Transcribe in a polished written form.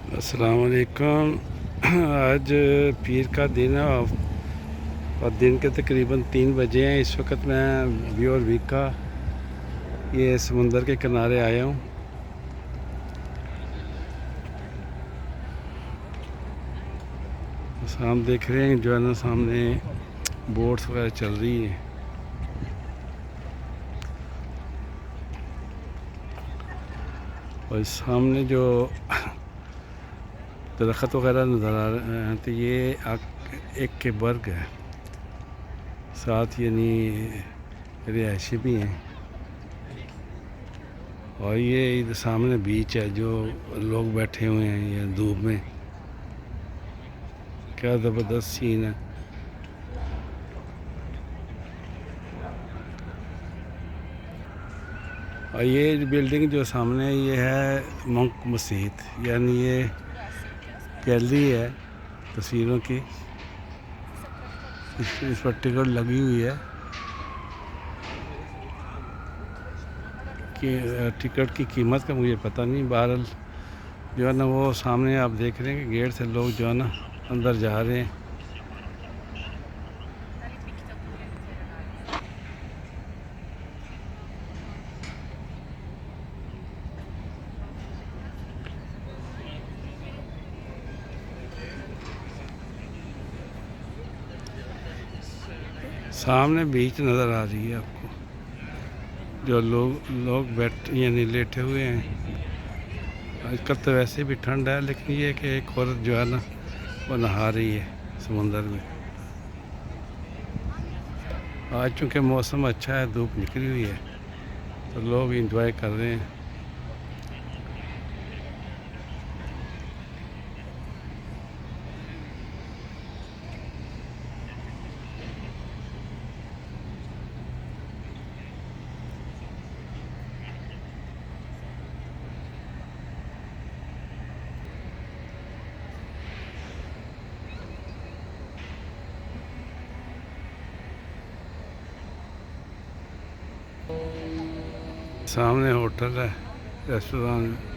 अस्सलाम वालेकुम। आज पीर का दिन है और दिन के तकरीबन 3 बजे हैं। इस वक्त मैं व्यूअर वीक का ये समुंदर के किनारे आया हूँ। हम देख रहे हैं जो है ना, सामने बोट्स वगैरह चल रही हैं और सामने जो दरख्त वगैरह नज़र आ रहे हैं तो ये एक के बर्ग है, साथ यानी रिहायशी भी हैं। और ये इधर सामने बीच है जो लोग बैठे हुए हैं ये धूप में। क्या ज़बरदस्त सीन है। और ये बिल्डिंग जो सामने है ये है मंक मस्जिद, यानी ये गैलरी है तस्वीरों की। इस पर टिकट लगी हुई है कि टिकट की कीमत का मुझे पता नहीं। बहरहाल जो है ना वो सामने आप देख रहे हैं कि गेट से लोग जो है ना अंदर जा रहे हैं। सामने बीच नज़र आ रही है आपको, जो लोग बैठ यानी लेटे हुए हैं। आजकल तो वैसे भी ठंड है, लेकिन ये कि एक औरत जो है ना वो नहा रही है समुंदर में। आज चूँकि मौसम अच्छा है, धूप निकली हुई है, तो लोग इंजॉय कर रहे हैं। सामने होटल है, रेस्टोरेंट।